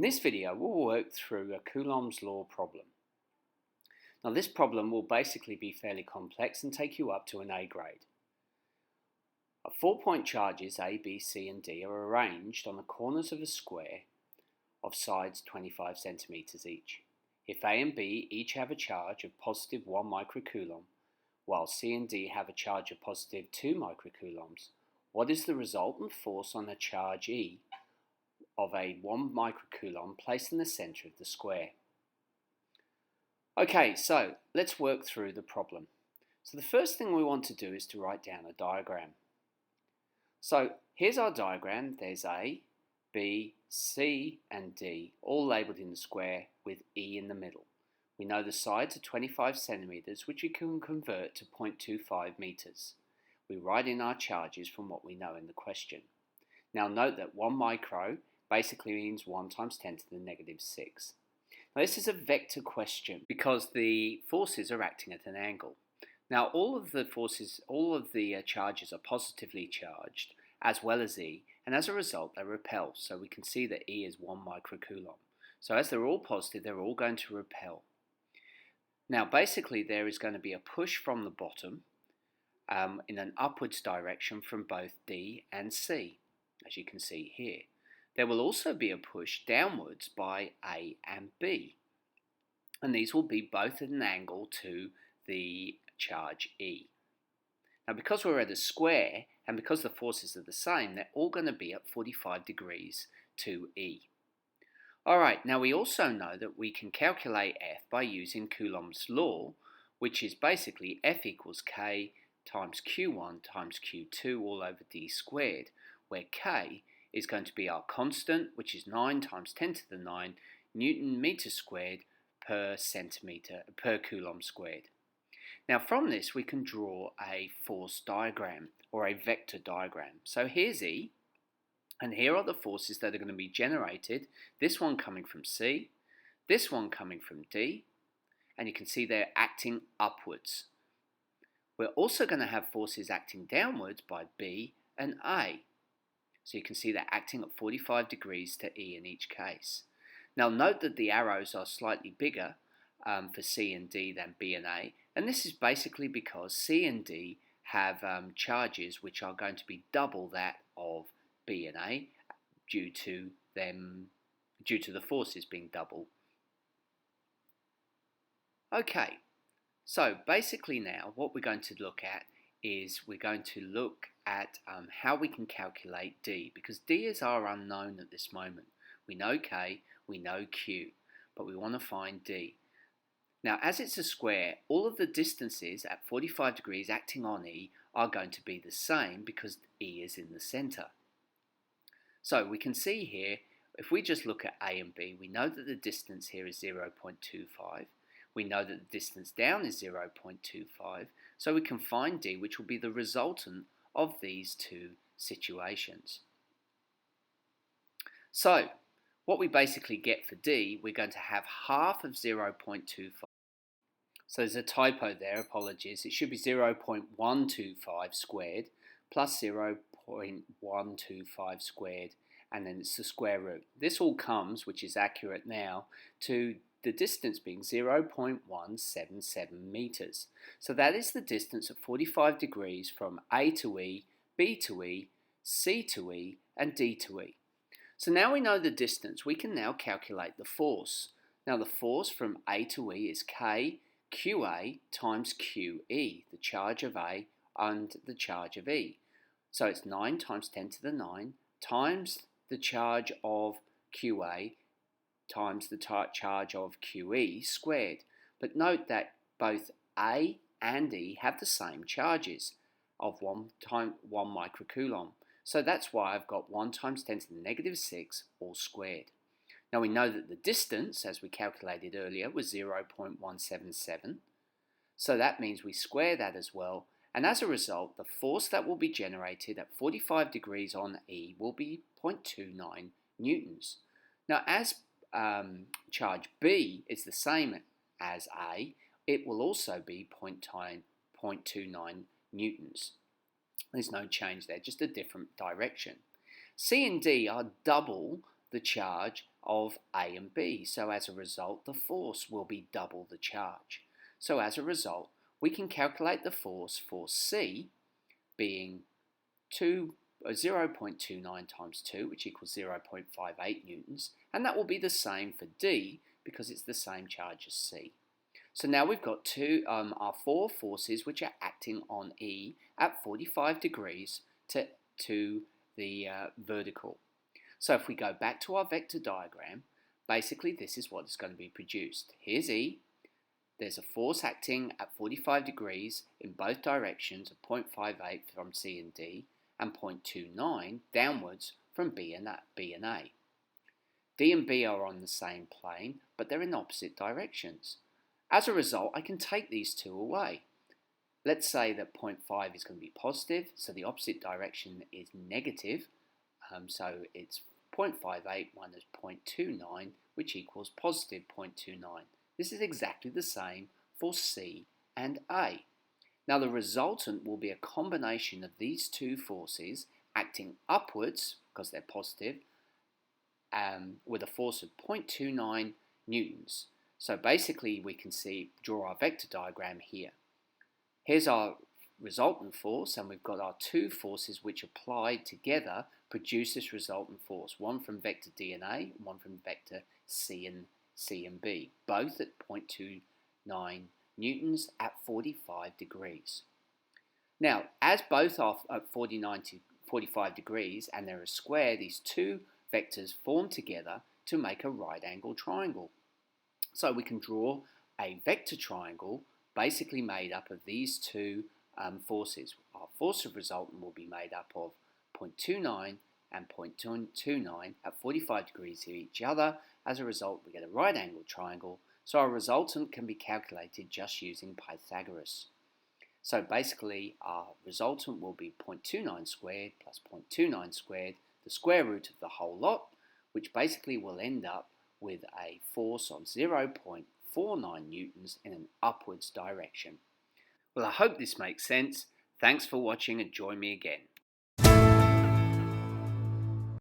In this video, we'll work through a Coulomb's law problem. Now this problem will basically be fairly complex and take you up to an A grade. 4-point charges A, B, C and D are arranged on the corners of a square of sides 25 centimeters each. If A and B each have a charge of positive 1 microcoulomb, while C and D have a charge of positive 2 microcoulombs, what is the resultant force on a charge E of a 1 microcoulomb placed in the centre of the square? Okay, so let's work through the problem. So the first thing we want to do is to write down a diagram. So here's our diagram. There's A, B, C and D all labelled in the square with E in the middle. We know the sides are 25 centimetres, which we can convert to 0.25 metres. We write in our charges from what we know in the question. Now note that 1 micro basically means 1 times 10 to the negative 6. Now this is a vector question because the forces are acting at an angle. Now all of the charges are positively charged as well as E, and as a result they repel. So we can see that E is 1 microcoulomb. So as they're all positive, they're all going to repel. Now basically there is going to be a push from the bottom in an upwards direction from both D and C, as you can see here. There will also be a push downwards by A and B, and these will be both at an angle to the charge E. Now because we're at a square and because the forces are the same, they're all going to be at 45 degrees to E. Alright, now we also know that we can calculate F by using Coulomb's law, which is basically F equals K times Q1 times Q2 all over D squared, where K is going to be our constant, which is 9 times 10 to the 9 Newton meter squared per Coulomb squared. Now from this we can draw a force diagram or a vector diagram. So here's E, and here are the forces that are going to be generated. This one coming from C, this one coming from D, and you can see they're acting upwards. We're also going to have forces acting downwards by B and A. So you can see they're acting at 45 degrees to E in each case. Now note that the arrows are slightly bigger for C and D than B and A, and this is basically because C and D have charges which are going to be double that of B and A due to the forces being double. Okay, so basically now what we're going to look at is we're going to look at how we can calculate D, because D is our unknown at this moment. We know K, we know Q, but we want to find D. Now as it's a square, all of the distances at 45 degrees acting on E are going to be the same because E is in the centre. So we can see here, if we just look at A and B, we know that the distance here is 0.25. We know that the distance down is 0.25, so we can find D, which will be the resultant of these two situations. So what we basically get for D, we're going to have half of 0.25. So there's a typo there, apologies. It should be 0.125 squared plus 0.125 squared, and then it's the square root. This all comes, which is accurate now, to the distance being 0.177 meters. So that is the distance at 45 degrees from A to E, B to E, C to E, and D to E. So now we know the distance, we can now calculate the force. Now the force from A to E is K QA times QE, the charge of A and the charge of E. So it's 9 times 10 to the 9 times the charge of QA times the charge of QE squared. But note that both A and E have the same charges of 1 microcoulomb. So that's why I've got 1 times 10 to the negative 6 all squared. Now we know that the distance, as we calculated earlier, was 0.177. So that means we square that as well. And as a result, the force that will be generated at 45 degrees on E will be 0.29 newtons. Now as charge B is the same as A, it will also be 0.29 newtons. There's no change there, just a different direction. C and D are double the charge of A and B. So as a result, the force will be double the charge. So as a result, we can calculate the force for C being 0.29 times 2, which equals 0.58 newtons, and that will be the same for D because it's the same charge as C. So now we've got our four forces which are acting on E at 45 degrees to the vertical. So if we go back to our vector diagram, basically this is what is going to be produced. Here's E. There's a force acting at 45 degrees in both directions of 0.58 from C and D and 0.29 downwards from B and A. D and B are on the same plane, but they're in opposite directions. As a result, I can take these two away. Let's say that 0.5 is going to be positive, so the opposite direction is negative. So it's 0.58 minus 0.29, which equals positive 0.29. This is exactly the same for C and A. Now the resultant will be a combination of these two forces acting upwards, because they're positive, with a force of 0.29 newtons. So basically we can draw our vector diagram here. Here's our resultant force, and we've got our two forces which applied together produce this resultant force, one from vector D and A, one from vector C and B, both at 0.29 newtons at 45 degrees. Now, as both are at 45 degrees and they're a square, these two vectors form together to make a right angle triangle. So we can draw a vector triangle basically made up of these two forces. Our force of resultant will be made up of 0.29 and 0.29 at 45 degrees of each other. As a result, we get a right angle triangle. So our resultant can be calculated just using Pythagoras. So basically, our resultant will be 0.29 squared plus 0.29 squared, the square root of the whole lot, which basically will end up with a force of 0.49 newtons in an upwards direction. Well, I hope this makes sense. Thanks for watching and join me again.